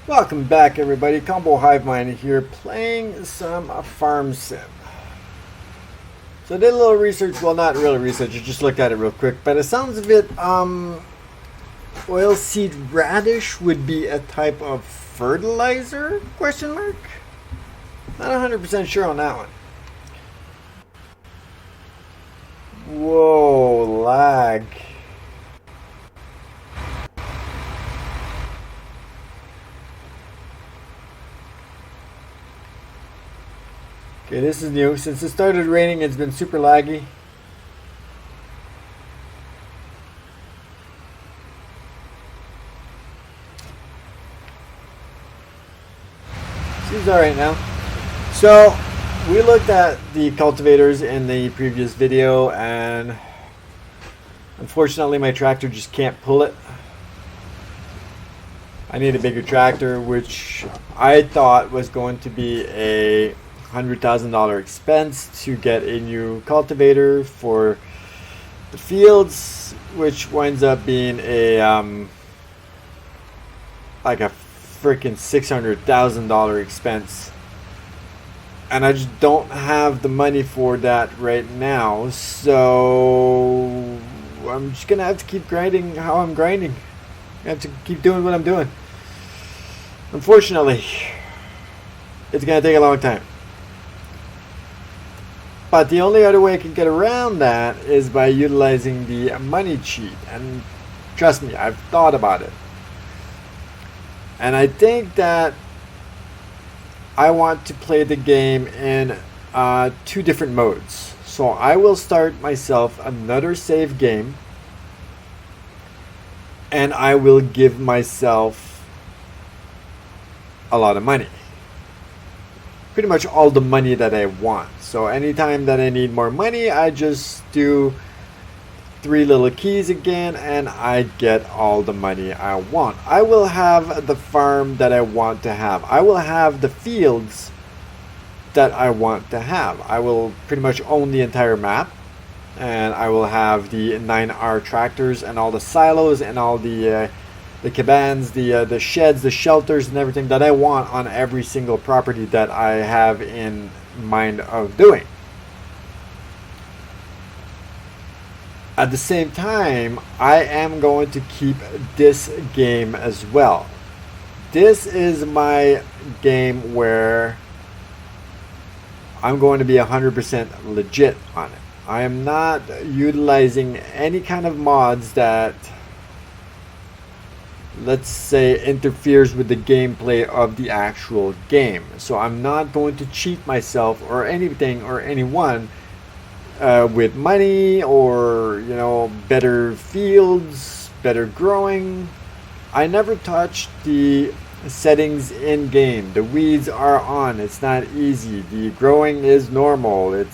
Welcome back, everybody. Combo Hive Mind here, playing some farm sim. So I did a little research. Well, not really research. I just looked at it real quick. But it sounds of it, oilseed radish would be a type of fertilizer? Question mark. Not 100% sure on that one. Whoa, lag. Okay, this is new. Since it started raining, it's been super laggy. Seems alright now. So, we looked at the cultivators in the previous video, and unfortunately my tractor just can't pull it. I need a bigger tractor, which I thought was going to be a $100,000 expense to get a new cultivator for the fields, which winds up being a like a freaking $600,000 expense, and I just don't have the money for that right now. So I'm just gonna have to keep grinding how I'm grinding. I have to keep doing what I'm doing. Unfortunately, it's gonna take a long time. But the only other way I can get around that is by utilizing the money cheat. And trust me, I've thought about it. And I think that I want to play the game in two different modes. So I will start myself another save game. And I will give myself a lot of money. Pretty much all the money that I want. So anytime that I need more money, I just do 3 little keys again and I get all the money I want. I will have the farm that I want to have. I will have the fields that I want to have. I will pretty much own the entire map, and I will have the 9R tractors and all the silos and all the cabans, the sheds, the shelters, and everything that I want on every single property that I have in mind of doing. At the same time, I am going to keep this game as well. This is my game where I'm going to be 100% legit on it. I am not utilizing any kind of mods that, let's say, interferes with the gameplay of the actual game. So I'm not going to cheat myself or anything or anyone with money or, you know, better fields, better growing. I never touched the settings in game. The weeds are on. It's not easy. The growing is normal.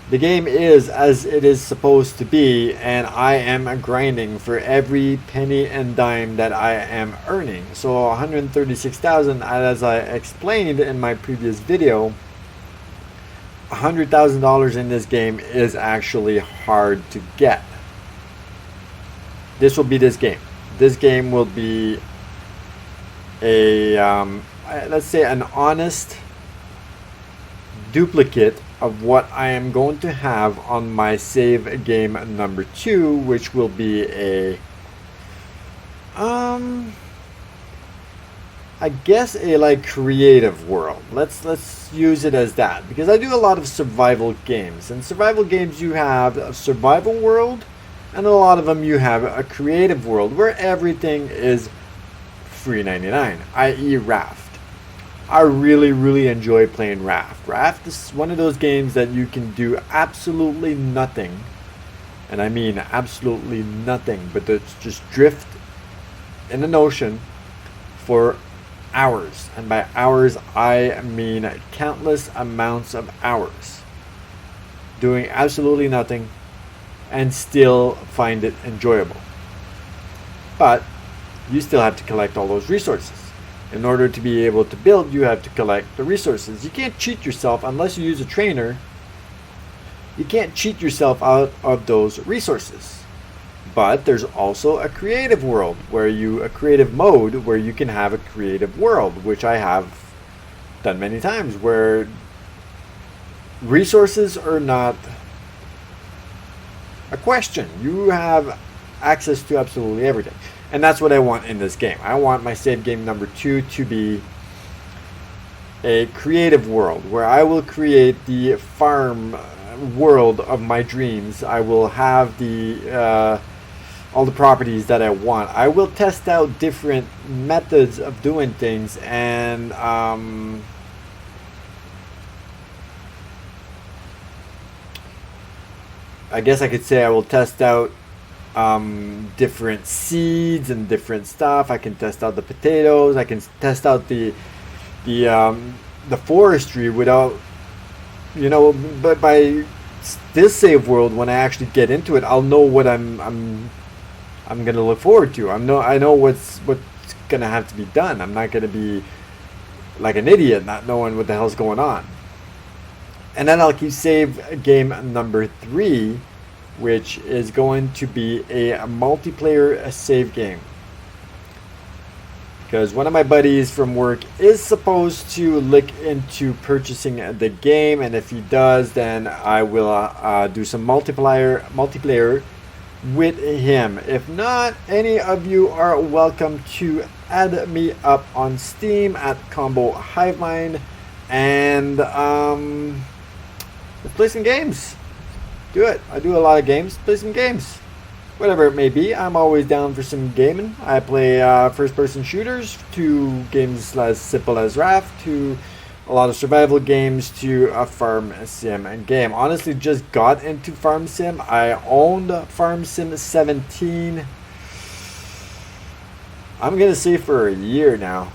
The game is as it is supposed to be, and I am grinding for every penny and dime that I am earning. So 136,000, as I explained in my previous video, $100,000 in this game is actually hard to get. This will be this game. This game will be a let's say an honest duplicate of what I am going to have on my save game number 2, which will be a I guess a like creative world. Let's use it as that, because I do a lot of survival games. And survival games, you have a survival world, and a lot of them you have a creative world where everything is free 99, i.e. Raft. I really enjoy playing Raft. Raft is one of those games that you can do absolutely nothing, and I mean absolutely nothing, but just drift in an ocean for hours. And by hours, I mean countless amounts of hours, doing absolutely nothing and still find it enjoyable. But you still have to collect all those resources. In order to be able to build, you have to collect the resources. You can't cheat yourself unless you use a trainer. You can't cheat yourself out of those resources. But there's also a creative world a creative mode where you can have a creative world, which I have done many times, where resources are not a question. You have access to absolutely everything. And that's what I want in this game. I want my save game number 2 to be a creative world where I will create the farm world of my dreams. I will have the all the properties that I want. I will test out different methods of doing things, and I guess I could say I will test out different seeds and different stuff. I can test out the potatoes. I can test out the forestry without, you know, but by this save world, when I actually get into it, I'll know what I'm gonna look forward to. I know what's gonna have to be done. I'm not gonna be like an idiot not knowing what the hell's going on. And then I'll keep save game number 3, which is going to be a multiplayer save game. Because one of my buddies from work is supposed to look into purchasing the game, and if he does, then I will do some multiplayer with him. If not, any of you are welcome to add me up on Steam at Combo Hivemind, and let's play some games. Do it. I do a lot of games. Play some games. Whatever it may be, I'm always down for some gaming. I play first-person shooters, to games as simple as Raft, to a lot of survival games, to a farm sim game. Honestly, just got into farm sim. I owned Farm Sim 17. I'm gonna say for a year now,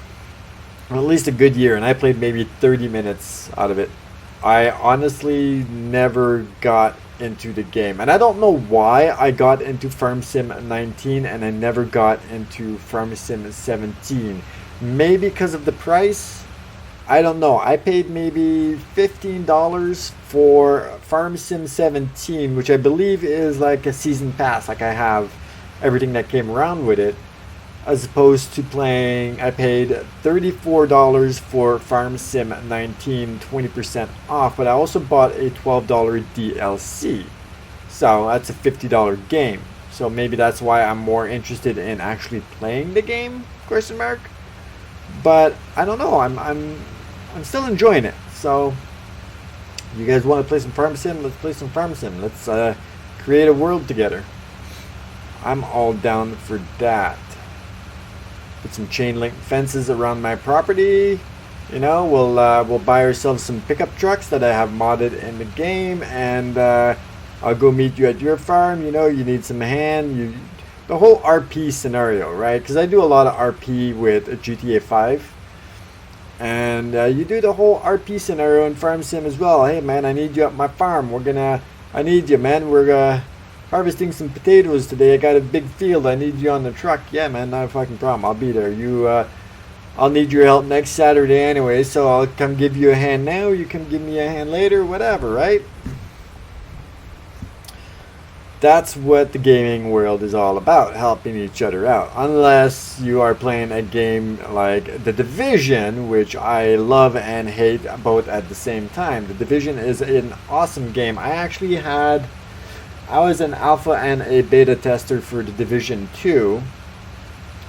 or at least a good year, and I played maybe 30 minutes out of it. I honestly never got into the game, and I don't know why I got into Farm Sim 19 and I never got into Farm Sim 17. Maybe because of the price, I don't know. I paid maybe $15 for Farm Sim 17, which I believe is like a season pass, like I have everything that came around with it, as opposed to playing, I paid $34 for Farm Sim 19, 20% off, but I also bought a $12 DLC. So that's a $50 game. So maybe that's why I'm more interested in actually playing the game, question mark. But I don't know, I'm still enjoying it. So you guys want to play some Farm Sim? Let's play some Farm Sim. Let's create a world together. I'm all down for that. Put some chain link fences around my property. You know, we'll buy ourselves some pickup trucks that I have modded in the game, and I'll go meet you at your farm. You know, you need some hand. The whole RP scenario, right? Because I do a lot of RP with GTA 5, and you do the whole RP scenario in Farm Sim as well. Hey man, I need you at my farm. I need you, man. We're harvesting some potatoes today. I got a big field. I need you on the truck. Yeah, man, not a fucking problem. I'll be there. I'll need your help next Saturday anyway, so I'll come give you a hand now. You can give me a hand later, whatever, right? That's what the gaming world is all about, helping each other out. Unless you are playing a game like The Division, which I love and hate both at the same time. The Division is an awesome game. I was an alpha and a beta tester for The Division 2,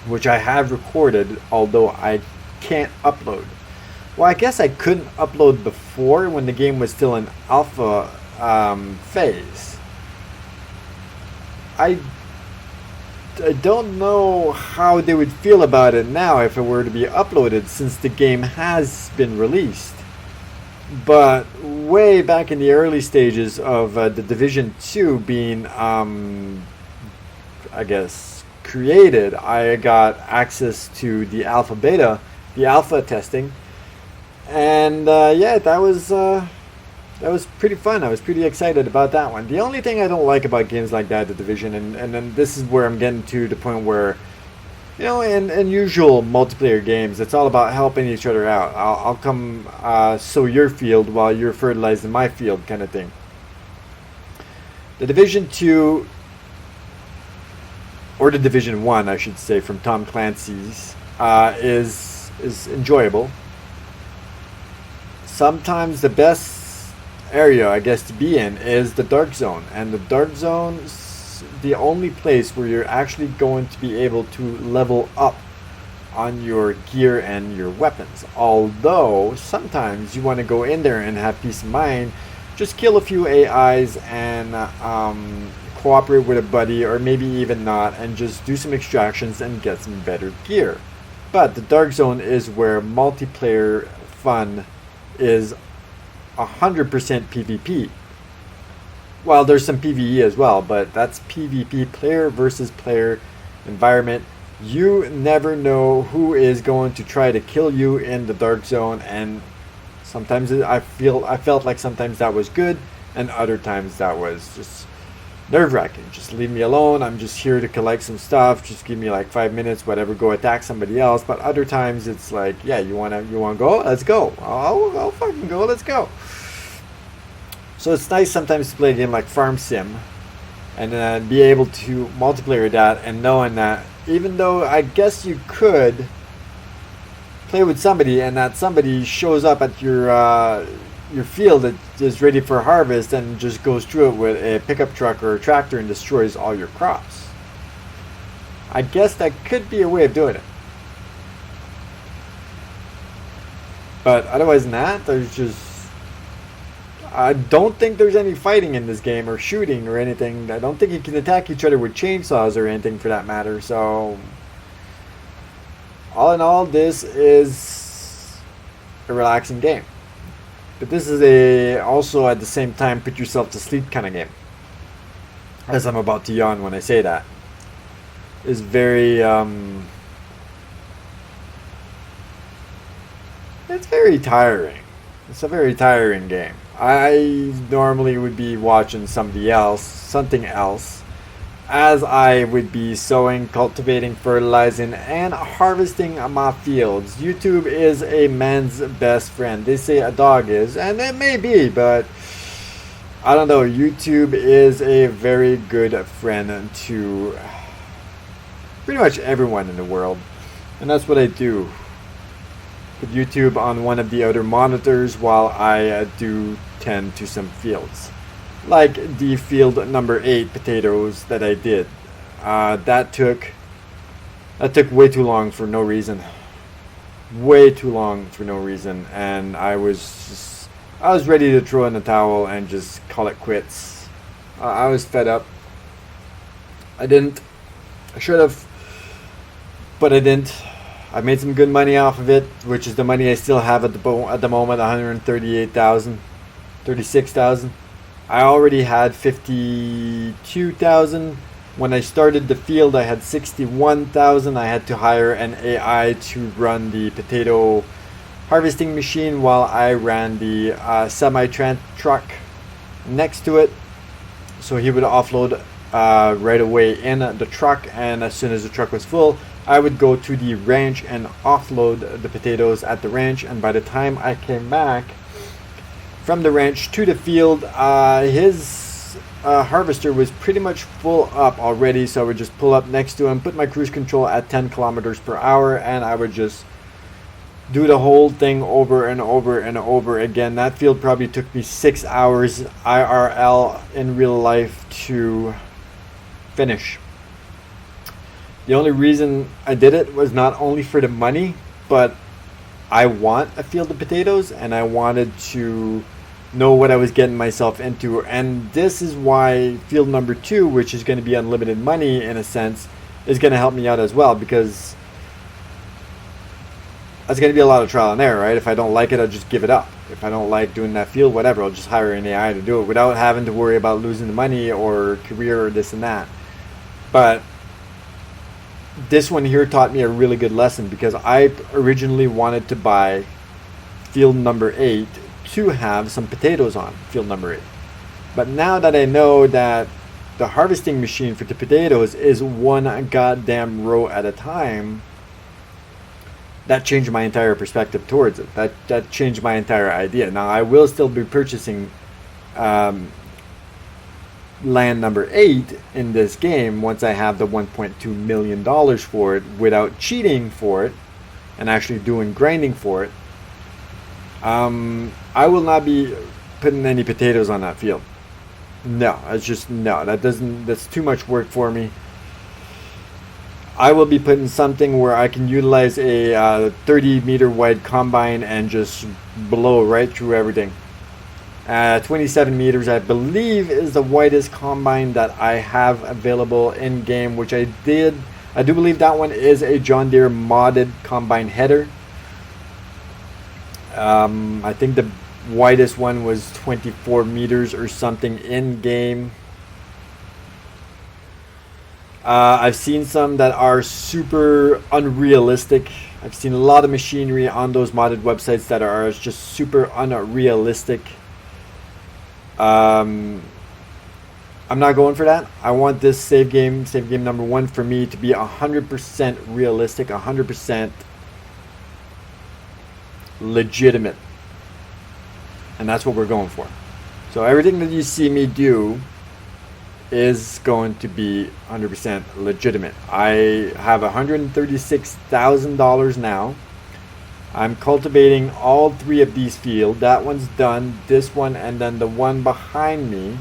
which I have recorded, although I can't upload. Well, I guess I couldn't upload before when the game was still in alpha phase. I don't know how they would feel about it now if it were to be uploaded, since the game has been released. But way back in the early stages of the Division 2 being, I guess, created, I got access to the alpha testing, and yeah, that was pretty fun. I was pretty excited about that one. The only thing I don't like about games like that, The Division, and then this is where I'm getting to the point where, you know, in usual multiplayer games, it's all about helping each other out. I'll come sow your field while you're fertilizing my field, kind of thing. The Division 2 or the Division 1, I should say, from Tom Clancy's, is enjoyable. Sometimes the best area, I guess, to be in is the Dark Zone. And the Dark Zone's the only place where you're actually going to be able to level up on your gear and your weapons. Although sometimes you want to go in there and have peace of mind, just kill a few AIs and cooperate with a buddy, or maybe even not, and just do some extractions and get some better gear. But the Dark Zone is where multiplayer fun is 100% PvP. Well, there's some PvE as well, but that's PvP, player versus player environment. You never know who is going to try to kill you in the Dark Zone, and sometimes I felt like sometimes that was good, and other times that was just nerve-wracking. Just leave me alone. I'm just here to collect some stuff. Just give me like 5 minutes, whatever. Go attack somebody else. But other times it's like, yeah, you wanna go? Let's go. I'll fucking go. Let's go. So it's nice sometimes to play a game like Farm Sim, and then be able to multiplayer that, and knowing that even though I guess you could play with somebody and that somebody shows up at your field that is ready for harvest and just goes through it with a pickup truck or a tractor and destroys all your crops. I guess that could be a way of doing it. But otherwise than that, there's just... I don't think there's any fighting in this game, or shooting or anything. I don't think you can attack each other with chainsaws or anything for that matter. So, all in all, this is a relaxing game. But this is also at the same time put yourself to sleep kind of game. As I'm about to yawn when I say that. It's very it's very tiring. It's a very tiring game. I normally would be watching something else, as I would be sowing, cultivating, fertilizing, and harvesting my fields. YouTube is a man's best friend. They say a dog is, and it may be, but I don't know. YouTube is a very good friend to pretty much everyone in the world, and that's what I do. Put YouTube on one of the other monitors while I do tend to some fields, like the field number 8 potatoes that I did. That took way too long for no reason. Way too long for no reason, and I was ready to throw in the towel and just call it quits. I was fed up. I didn't. I should have, but I didn't. I made some good money off of it, which is the money I still have at the moment, 138,000, 36,000. I already had 52,000. When I started the field, I had 61,000. I had to hire an AI to run the potato harvesting machine while I ran the semi-truck next to it. So he would offload right away in the truck, and as soon as the truck was full, I would go to the ranch and offload the potatoes at the ranch. And by the time I came back from the ranch to the field, his harvester was pretty much full up already. So I would just pull up next to him, put my cruise control at 10 kilometers per hour, and I would just do the whole thing over and over and over again. That field probably took me 6 hours IRL in real life to finish. The only reason I did it was not only for the money, but I want a field of potatoes, and I wanted to know what I was getting myself into. And this is why field number 2, which is going to be unlimited money in a sense, is going to help me out as well, because that's going to be a lot of trial and error, right? If I don't like it, I'll just give it up. If I don't like doing that field, whatever, I'll just hire an AI to do it without having to worry about losing the money or career or this and that. But this one here taught me a really good lesson, because I originally wanted to buy field number 8 to have some potatoes on field number 8. But now that I know that the harvesting machine for the potatoes is one goddamn row at a time, that changed my entire perspective towards it. That changed my entire idea. Now I will still be purchasing land number 8 in this game once I have the $1.2 million for it without cheating for it and actually doing grinding for it. I will not be putting any potatoes on that field. No, it's just no. That's too much work for me. I will be putting something where I can utilize a 30-meter wide combine and just blow right through everything. 27 meters, I believe, is the widest combine that I have available in game, which I do believe that one is a John Deere modded combine header. I think the widest one was 24 meters or something in game. I've seen some that are super unrealistic. I've seen a lot of machinery on those modded websites that are just super unrealistic. I'm not going for that. I want this save game number 1 for me to be 100% realistic, 100% legitimate. And that's what we're going for. So everything that you see me do is going to be 100% legitimate. I have $136,000 now. I'm cultivating all 3 of these fields. That one's done, this one, and then the one behind me.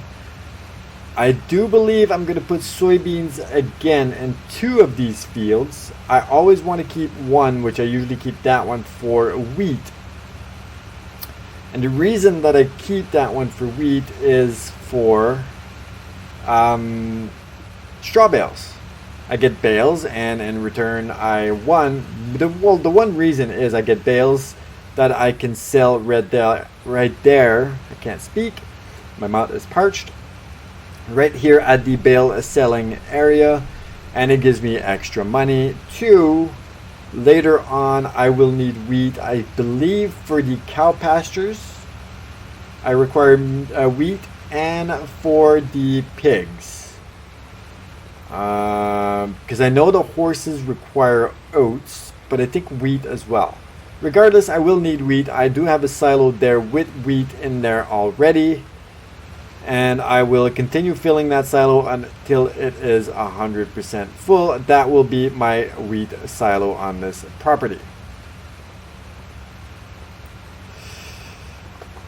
I do believe I'm going to put soybeans again in 2 of these fields. I always want to keep one, which I usually keep that one for wheat. And the reason that I keep that one for wheat is for straw bales. I get bales, and in return the one reason is I get bales that I can sell right there. I can't speak, my mouth is parched, right here at the bale selling area, and it gives me extra money. 2, later on I will need wheat, I believe, for the cow pastures. I require wheat, and for the pigs. Because I know the horses require oats, but I think wheat as well. Regardless, I will need wheat. I do have a silo there with wheat in there already, and I will continue filling that silo until it is 100% full. That will be my wheat silo on this property.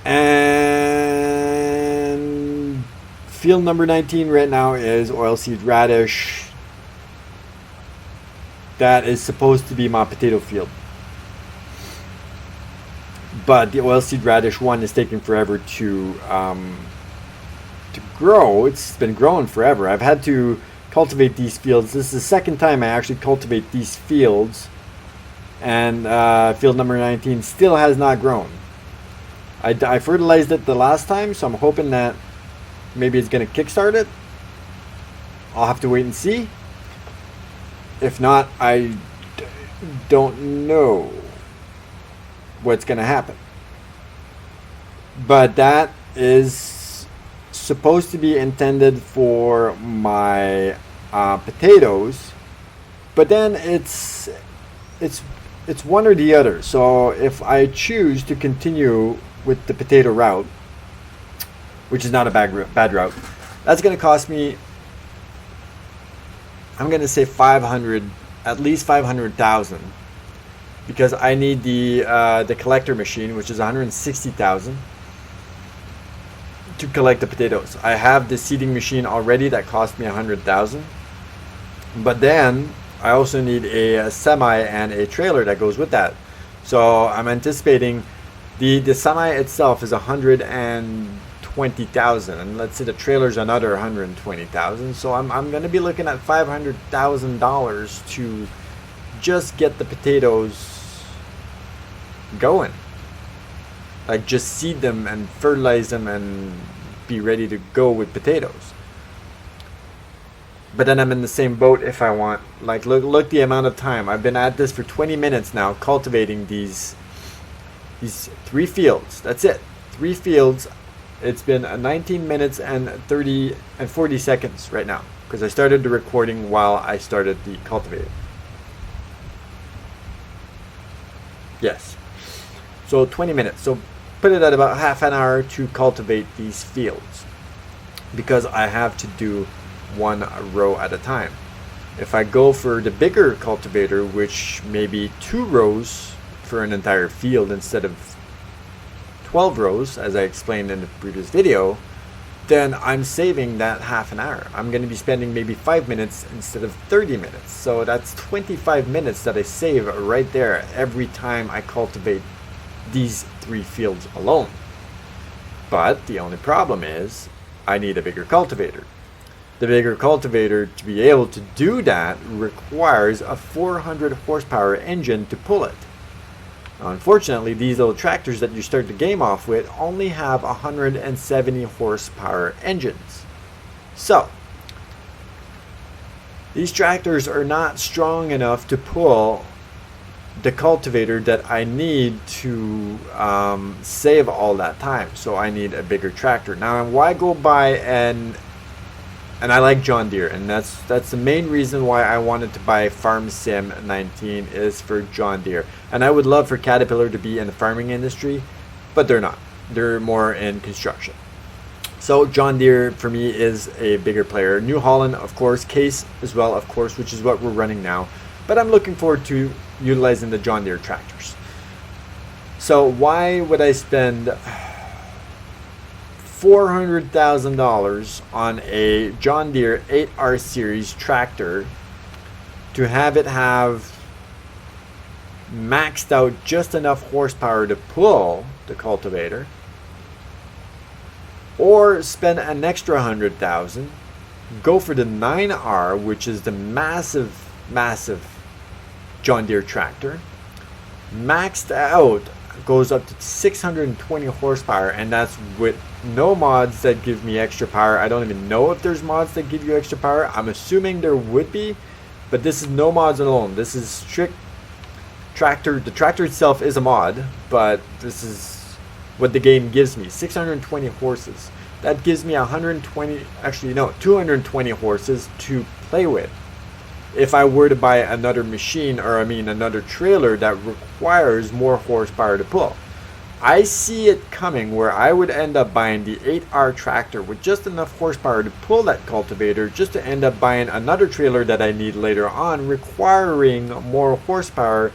And field number 19 right now is oilseed radish. That is supposed to be my potato field, but the oilseed radish one is taking forever to grow. It's been growing forever. I've had to cultivate these fields. This is the second time I actually cultivate these fields, and field number 19 still has not grown. I fertilized it the last time, so I'm hoping that maybe it's going to kickstart it. I'll have to wait and see. If not, I don't know what's going to happen. But that is supposed to be intended for my potatoes. But then it's one or the other. So if I choose to continue with the potato route, which is not a bad route, that's going to cost me, I'm going to say at least 500,000, because I need the collector machine, which is 160,000, to collect the potatoes. I have the seeding machine already that cost me 100,000, but then I also need a semi and a trailer that goes with that. So I'm anticipating the semi itself is 120,000, and let's say the trailer's another 120,000. So I'm going to be looking at $500,000 to just get the potatoes going. Like, just seed them and fertilize them and be ready to go with potatoes. But then I'm in the same boat if I want. Like, look the amount of time. I've been at this for 20 minutes now, cultivating these 3 fields. That's it. 3 fields. It's been 19 minutes and 40 seconds right now, because I started the recording while I started the cultivating. Yes. So 20 minutes. So put it at about half an hour to cultivate these fields. because I have to do one row at a time. If I go for the bigger cultivator, which may be 2 rows for an entire field instead of 12 rows, as I explained in the previous video, then I'm saving that half an hour. I'm going to be spending maybe 5 minutes instead of 30 minutes. So that's 25 minutes that I save right there every time I cultivate these 3 fields alone. But the only problem is I need a bigger cultivator. The bigger cultivator, to be able to do that, requires a 400 horsepower engine to pull it. Now, unfortunately, these little tractors that you start the game off with only have 170 horsepower engines. So, these tractors are not strong enough to pull the cultivator that I need to save all that time. So I need a bigger tractor. Now, why go buy and I like John Deere, and that's the main reason why I wanted to buy Farm Sim 19 is for John Deere. And I would love for Caterpillar to be in the farming industry, but they're not. They're more in construction. So John Deere for me is a bigger player. New Holland, of course, Case as well, of course, which is what we're running now. But I'm looking forward to utilizing the John Deere tractors. So why would I spend $400,000 on a John Deere 8R series tractor to have it have maxed out just enough horsepower to pull the cultivator, or spend an extra $100,000, go for the 9R, which is the massive John Deere tractor, maxed out, goes up to 620 horsepower, and that's with no mods that give me extra power. I don't even know if there's mods that give you extra power. I'm assuming there would be, but this is no mods alone. This is strict tractor. The tractor itself is a mod, but this is what the game gives me. 620 horses. That gives me 220 horses to play with. If I were to buy another machine, or another trailer that requires more horsepower to pull. I see it coming where I would end up buying the 8R tractor with just enough horsepower to pull that cultivator, just to end up buying another trailer that I need later on requiring more horsepower,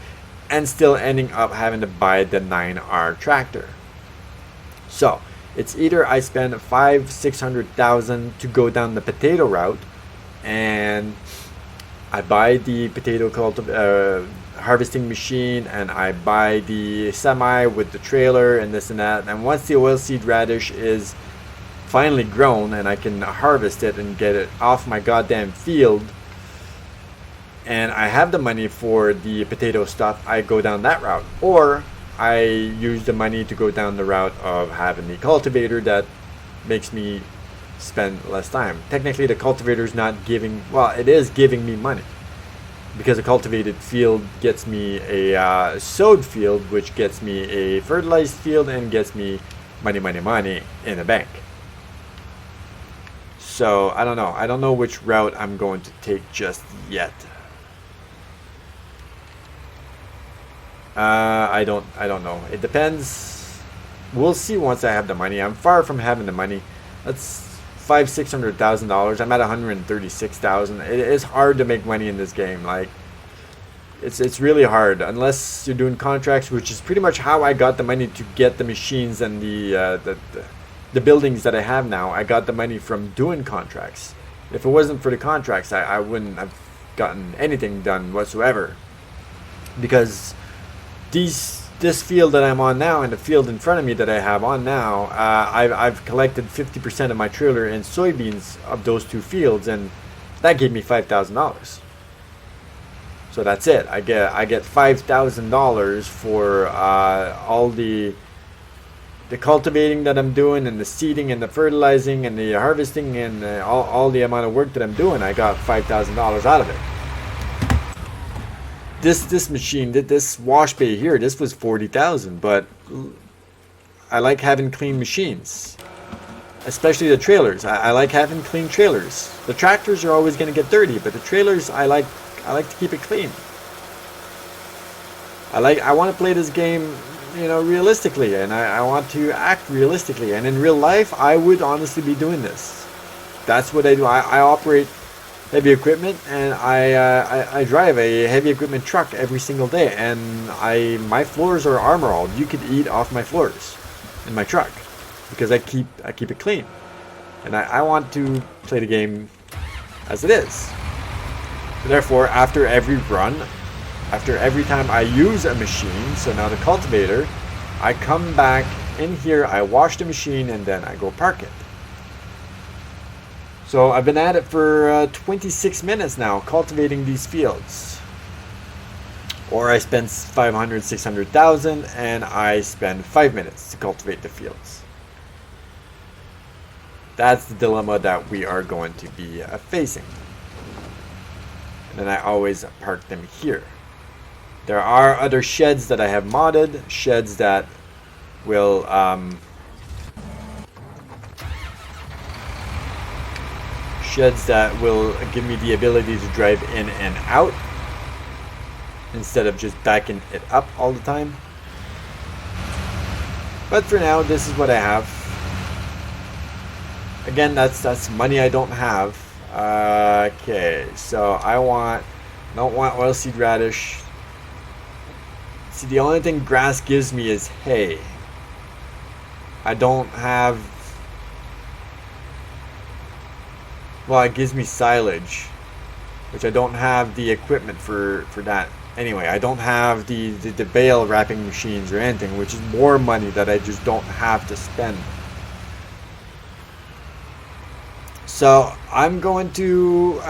and still ending up having to buy the 9R tractor. So it's either I spend $500,000-$600,000 to go down the potato route, and I buy the potato harvesting machine, and I buy the semi with the trailer and this and that, and once the oilseed radish is finally grown and I can harvest it and get it off my goddamn field, and I have the money for the potato stuff, I go down that route. Or I use the money to go down the route of having the cultivator that makes me spend less time. Technically the cultivator is not giving, well, it is giving me money, because a cultivated field gets me a sowed field, which gets me a fertilized field and gets me money in the bank. So I don't know which route I'm going to take just yet. I don't know. It depends. We'll see once I have the money. I'm far from having the money. That's $600,000. I'm at $136,000. It is hard to make money in this game. Like, it's really hard unless you're doing contracts, which is pretty much how I got the money to get the machines and the buildings that I have now. I got the money from doing contracts. If it wasn't for the contracts, I wouldn't have gotten anything done whatsoever, because this field that I'm on now and the field in front of me that I have on now, I've collected 50% of my trailer in soybeans of those 2 fields, and that gave me $5,000. So that's it. I get $5,000 for all the cultivating that I'm doing, and the seeding and the fertilizing and the harvesting and all the amount of work that I'm doing. I got $5,000 out of it. This machine, this wash bay here, this was $40,000, but I like having clean machines, especially the trailers. I like having clean trailers. The tractors are always going to get dirty, but the trailers, I like to keep it clean. I want to play this game, realistically, and I want to act realistically. And in real life, I would honestly be doing this. that's what I do. I operate heavy equipment, and I drive a heavy equipment truck every single day, and my floors are armor all. You could eat off my floors in my truck because I keep it clean, and I want to play the game as it is. Therefore, after every run, after every time I use a machine, so now the cultivator, I come back in here, I wash the machine, and then I go park it. So I've been at it for 26 minutes now, cultivating these fields. Or I spend 500, 600,000, and I spend 5 minutes to cultivate the fields. That's the dilemma that we are going to be facing. And then I always park them here. There are other sheds that I have modded, sheds that will give me the ability to drive in and out instead of just backing it up all the time. But for now, this is what I have. Again, that's money I don't have. Okay, so I don't want oilseed radish. See, the only thing grass gives me is hay. I don't have... Well, it gives me silage, which I don't have the equipment for that. Anyway, I don't have the bale wrapping machines or anything, which is more money that I just don't have to spend. So I'm going to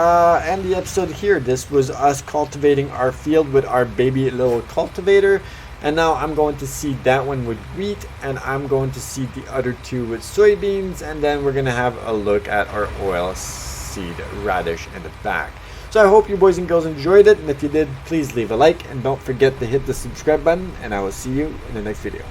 end the episode here. This was us cultivating our field with our baby little cultivator. And now I'm going to seed that one with wheat, and I'm going to seed the other two with soybeans, and then we're going to have a look at our oil seed radish in the back. So I hope you boys and girls enjoyed it, and if you did, please leave a like, and don't forget to hit the subscribe button, and I will see you in the next video.